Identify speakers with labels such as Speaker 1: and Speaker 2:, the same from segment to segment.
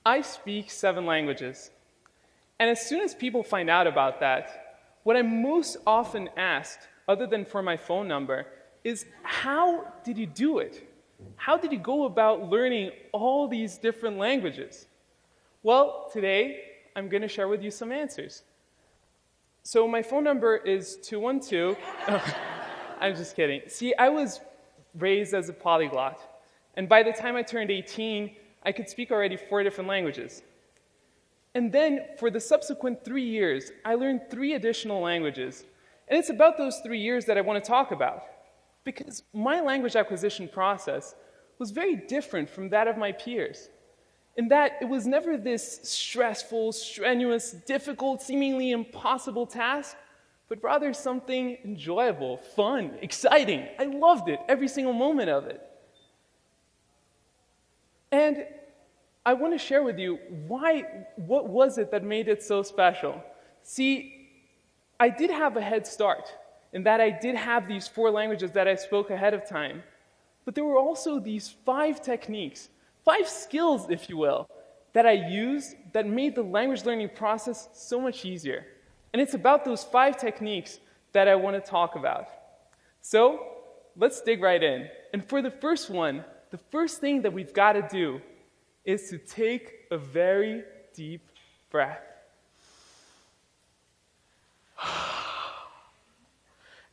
Speaker 1: I speak 7 languages. And as soon as people find out about that, what I'm most often asked, other than for my phone number, is how did you do it? How did you go about learning all these different languages? Well, today I'm going to share with you some answers. So my phone number is 212. I'm just kidding. See, I was raised as a polyglot. And by the time I turned 18, I could speak already 4 different languages. And then, for the subsequent 3 years, I learned 3 additional languages. And it's about those 3 years that I want to talk about. Because my language acquisition process was very different from that of my peers. In that it was never this stressful, strenuous, difficult, seemingly impossible task, but rather something enjoyable, fun, exciting. I loved it, every single moment of it. And I want to share with you what was it that made it so special? See, I did have a head start in that I did have these 4 languages that I spoke ahead of time. But there were also these 5 techniques, 5 skills, if you will, that I used that made the language learning process so much easier. And it's about those 5 techniques that I want to talk about. So, let's dig right in. And for the first one, the first thing that we've got to do is to take a very deep breath.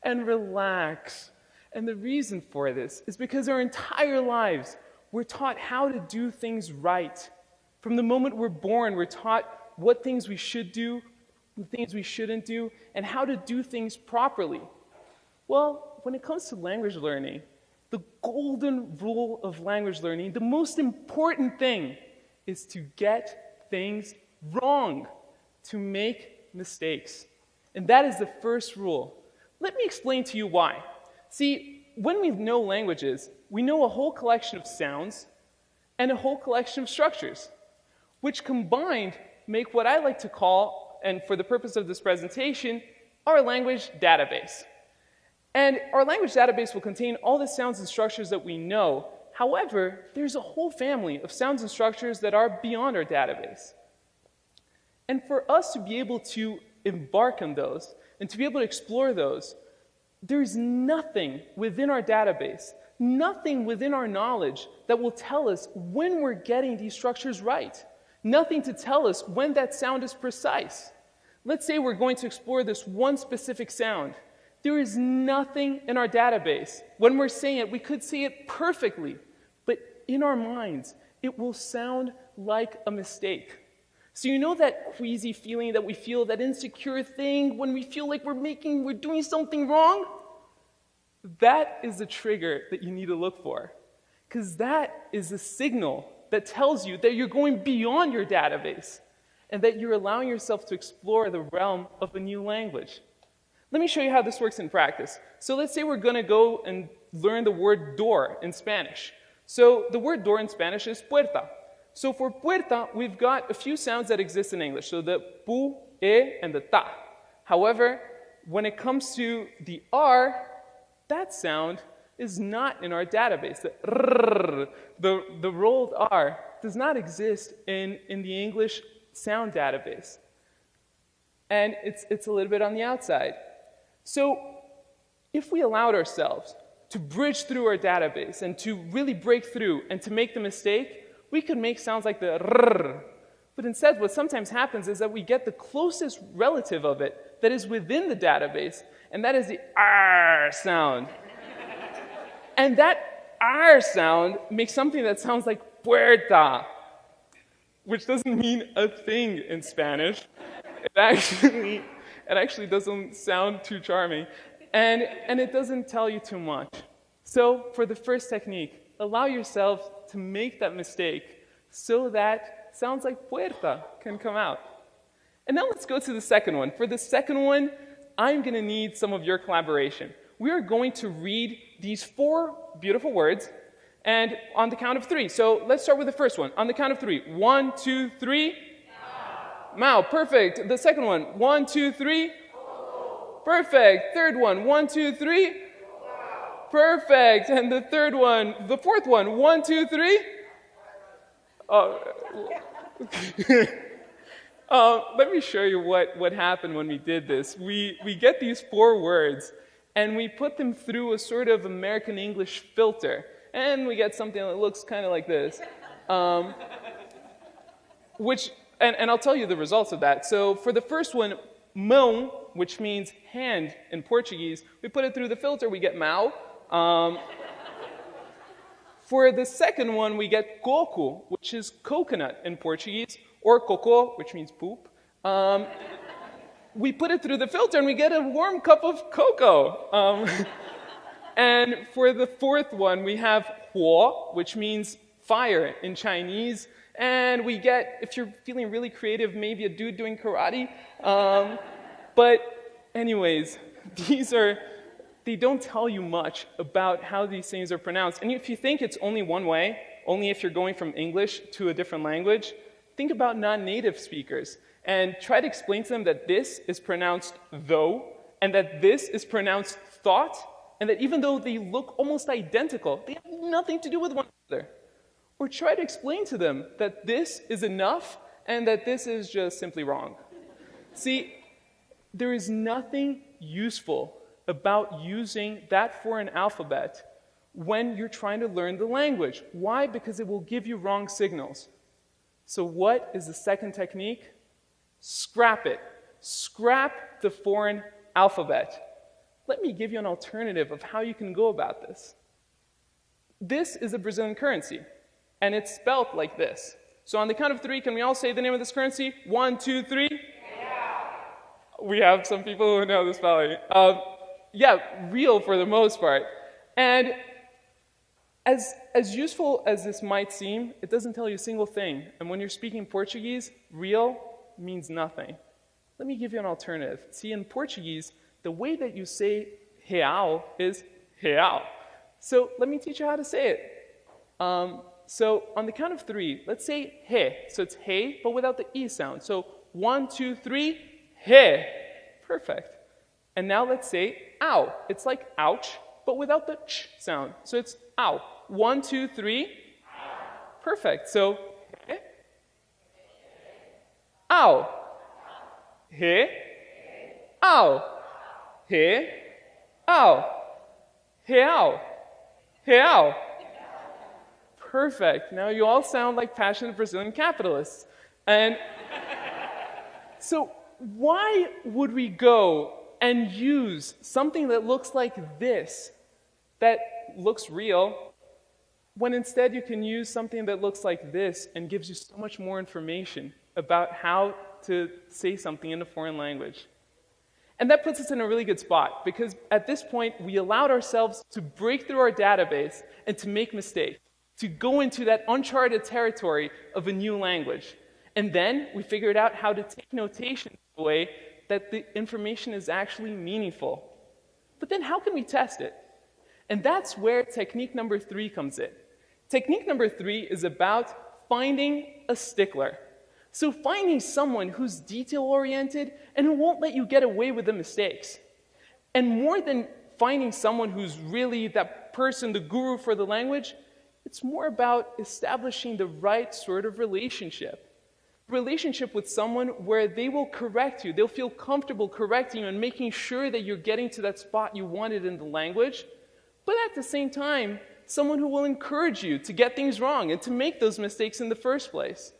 Speaker 1: And relax. And the reason for this is because our entire lives, we're taught how to do things right. From the moment we're born, we're taught what things we should do, what things we shouldn't do, and how to do things properly. Well, when it comes to language learning, the golden rule of language learning, the most important thing is to get things wrong, to make mistakes. And that is the first rule. Let me explain to you why. See, when we know languages, we know a whole collection of sounds and a whole collection of structures, which combined make what I like to call, and for the purpose of this presentation, our language database. And our language database will contain all the sounds and structures that we know. However, there's a whole family of sounds and structures that are beyond our database. And for us to be able to embark on those and to be able to explore those, there's nothing within our database, nothing within our knowledge that will tell us when we're getting these structures right. Nothing to tell us when that sound is precise. Let's say we're going to explore this one specific sound. There is nothing in our database. When we're saying it, we could say it perfectly, but in our minds, it will sound like a mistake. So you know that queasy feeling that we feel, that insecure thing when we feel like we're doing something wrong? That is the trigger that you need to look for. Because that is a signal that tells you that you're going beyond your database and that you're allowing yourself to explore the realm of a new language. Let me show you how this works in practice. So let's say we're going to go and learn the word door in Spanish. So the word door in Spanish is puerta. So for puerta, we've got a few sounds that exist in English. So the pu, e, and the ta. However, when it comes to the r, that sound is not in our database. The rrr, the rolled r, does not exist in the English sound database. And it's a little bit on the outside. So if we allowed ourselves to bridge through our database and to really break through and to make the mistake, we could make sounds like the rrr. But instead, what sometimes happens is that we get the closest relative of it that is within the database, and that is the r sound. And that r sound makes something that sounds like puerta, which doesn't mean a thing in Spanish. It actually doesn't sound too charming, and it doesn't tell you too much. So for the first technique, allow yourself to make that mistake so that sounds like puerta can come out. And now let's go to the second one. For the second one, I'm going to need some of your collaboration. We are going to read these 4 beautiful words, and on the count of 3. So let's start with the first one. On the count of 3. 1, 2, 3. Mao, perfect. The second one. 1, 2, 3. Perfect. Third one. 1, 2, 3. Perfect. And the fourth one. 1, 2, 3. Let me show you what happened when we did this. We get these 4 words, and we put them through a sort of American English filter, and we get something that looks kind of like this. And I'll tell you the results of that. So for the first one, mão, which means hand in Portuguese, we put it through the filter, we get mau. For the second one, we get coco, which is coconut in Portuguese, or coco, which means poop. We put it through the filter and we get a warm cup of cocoa. And for the fourth one, we have huo, which means fire in Chinese. And we get, if you're feeling really creative, maybe a dude doing karate. But anyways, they don't tell you much about how these things are pronounced. And if you think it's only one way, only if you're going from English to a different language, think about non-native speakers and try to explain to them that this is pronounced though, and that this is pronounced thought, and that even though they look almost identical, they have nothing to do with one another. Or try to explain to them that this is enough and that this is just simply wrong. See, there is nothing useful about using that foreign alphabet when you're trying to learn the language. Why? Because it will give you wrong signals. So what is the second technique? Scrap it. Scrap the foreign alphabet. Let me give you an alternative of how you can go about this. This is a Brazilian currency, and it's spelled like this. So on the count of 3, can we all say the name of this currency? 1, 2, 3. Yeah. We have some people who know the spelling. Yeah, real for the most part. And as useful as this might seem, it doesn't tell you a single thing. And when you're speaking Portuguese, real means nothing. Let me give you an alternative. See, in Portuguese, the way that you say real is real. So let me teach you how to say it. So on the count of 3, let's say he. So it's he, but without the e sound. So 1, 2, 3, he. Perfect. And now let's say ow. It's like ouch, but without the ch sound. So it's ow. 1, 2, 3. Perfect. So he. Ow. He. Ow. He. Ow. He. Ow. He. Ow. Perfect. Now you all sound like passionate Brazilian capitalists. And so why would we go and use something that looks like this, that looks real, when instead you can use something that looks like this and gives you so much more information about how to say something in a foreign language? And that puts us in a really good spot, because at this point, we allowed ourselves to break through our database and to make mistakes, to go into that uncharted territory of a new language. And then we figured out how to take notation in a way that the information is actually meaningful. But then how can we test it? And that's where technique number 3 comes in. Technique number 3 is about finding a stickler. So finding someone who's detail-oriented and who won't let you get away with the mistakes. And more than finding someone who's really that person, the guru for the language, it's more about establishing the right sort of relationship. Relationship with someone where they will correct you. They'll feel comfortable correcting you and making sure that you're getting to that spot you wanted in the language. But at the same time, someone who will encourage you to get things wrong and to make those mistakes in the first place.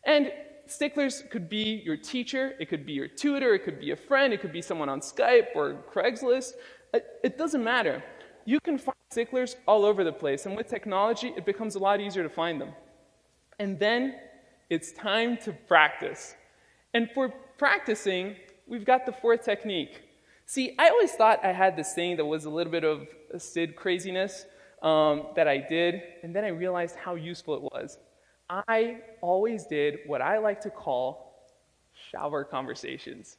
Speaker 1: And sticklers could be your teacher, it could be your tutor, it could be a friend, it could be someone on Skype or Craigslist. It doesn't matter. You can find sticklers all over the place, and with technology, it becomes a lot easier to find them. And then it's time to practice. And for practicing, we've got the 4th technique. See, I always thought I had this thing that was a little bit of a Sid craziness that I did, and then I realized how useful it was. I always did what I like to call shower conversations.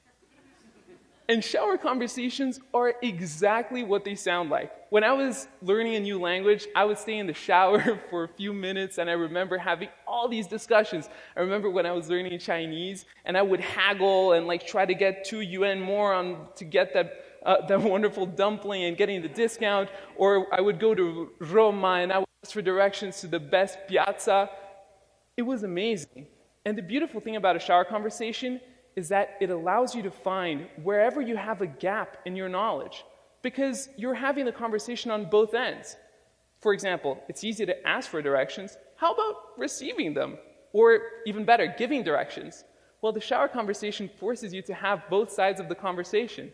Speaker 1: And shower conversations are exactly what they sound like. When I was learning a new language, I would stay in the shower for a few minutes, and I remember having all these discussions. I remember when I was learning Chinese, and I would haggle and try to get 2 yuan more to get that wonderful dumpling and getting the discount. Or I would go to Roma, and I would ask for directions to the best piazza. It was amazing. And the beautiful thing about a shower conversation is that it allows you to find wherever you have a gap in your knowledge, because you're having the conversation on both ends. For example, it's easy to ask for directions. How about receiving them? Or even better, giving directions? Well, the shower conversation forces you to have both sides of the conversation.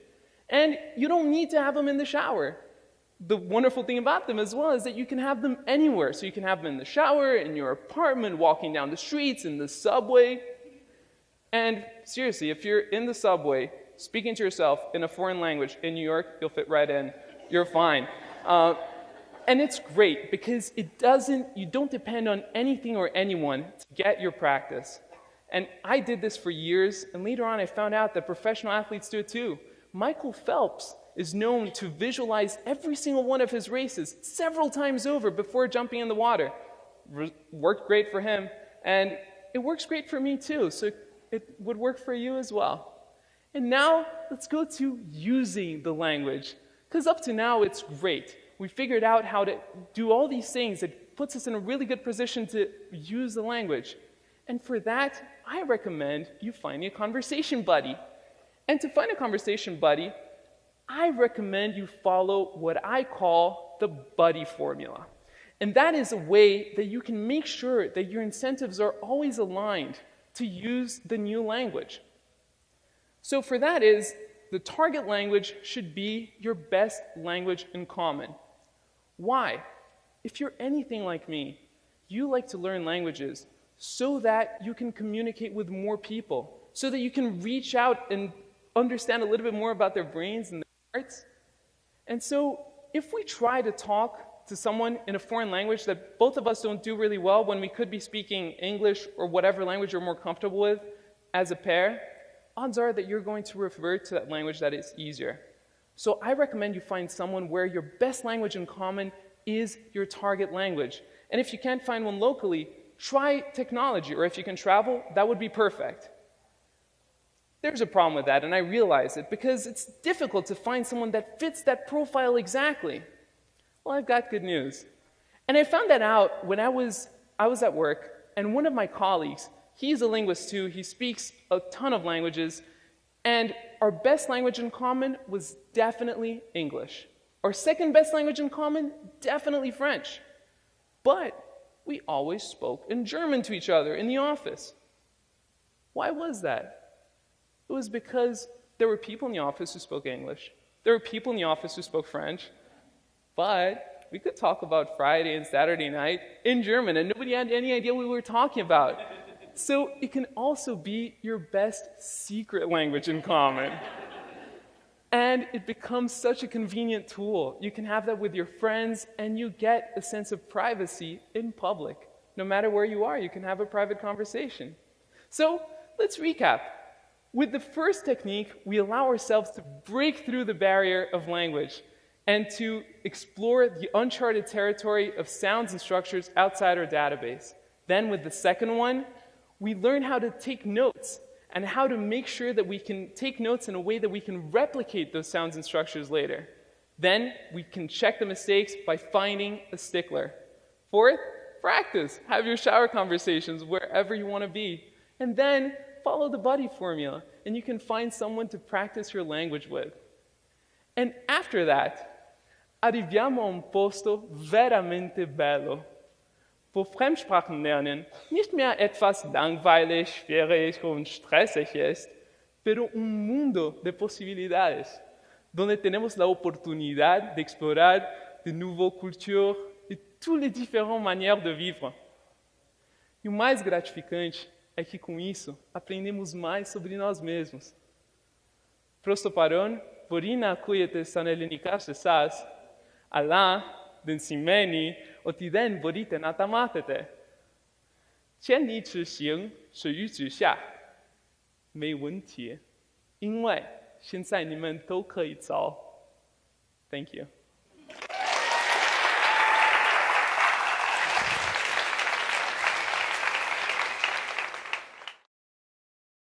Speaker 1: And you don't need to have them in the shower. The wonderful thing about them as well is that you can have them anywhere. So you can have them in the shower, in your apartment, walking down the streets, in the subway. And seriously, if you're in the subway, speaking to yourself in a foreign language in New York, you'll fit right in. You're fine. And it's great because you don't depend on anything or anyone to get your practice. And I did this for years, and later on I found out that professional athletes do it too. Michael Phelps is known to visualize every single one of his races several times over before jumping in the water. Worked great for him, and it works great for me too, so it would work for you as well. And now, let's go to using the language, because up to now it's great. We figured out how to do all these things. It puts us in a really good position to use the language. And for that, I recommend you find a conversation buddy. And to find a conversation buddy, I recommend you follow what I call the buddy formula. And that is a way that you can make sure that your incentives are always aligned to use the new language. So for that is, the target language should be your best language in common. Why? If you're anything like me, you like to learn languages so that you can communicate with more people, so that you can reach out and understand a little bit more about their brains and their hearts. And so if we try to talk to someone in a foreign language that both of us don't do really well when we could be speaking English or whatever language you're more comfortable with as a pair, odds are that you're going to revert to that language that is easier. So I recommend you find someone where your best language in common is your target language. And if you can't find one locally, try technology, or if you can travel, that would be perfect. There's a problem with that, and I realize it, because it's difficult to find someone that fits that profile exactly. Well, I've got good news. And I found that out when I was at work, and one of my colleagues, he's a linguist too, he speaks a ton of languages, and our best language in common was definitely English. Our second best language in common, definitely French. But we always spoke in German to each other in the office. Why was that? It was because there were people in the office who spoke English. There were people in the office who spoke French. But we could talk about Friday and Saturday night in German, and nobody had any idea what we were talking about. So it can also be your best secret language in common. And it becomes such a convenient tool. You can have that with your friends, and you get a sense of privacy in public. No matter where you are, you can have a private conversation. So let's recap. With the first technique, we allow ourselves to break through the barrier of language and to explore the uncharted territory of sounds and structures outside our database. Then with the second one, we learn how to take notes and how to make sure that we can take notes in a way that we can replicate those sounds and structures later. Then we can check the mistakes by finding a stickler. Fourth, practice. Have your shower conversations wherever you want to be. And then follow the buddy formula, and you can find someone to practice your language with. And after that, arriviamo a un posto veramente bello. Wo Fremdsprachen lernen nicht mehr etwas langweilig, schwierig und stressig ist, pero un mundo de posibilidades, donde tenemos la oportunidad de explorar de nouvelles cultures e toutes les différentes manières de vivre. E o mais gratificante é que com isso aprendemos mais sobre nós mesmos. Prosto paron, vorina kujete sanelinikashe sas, ala, den simeni, otiden vorite natamatete. 千里之行，始于足下。没问题，因为现在你们都可以走。Thank you.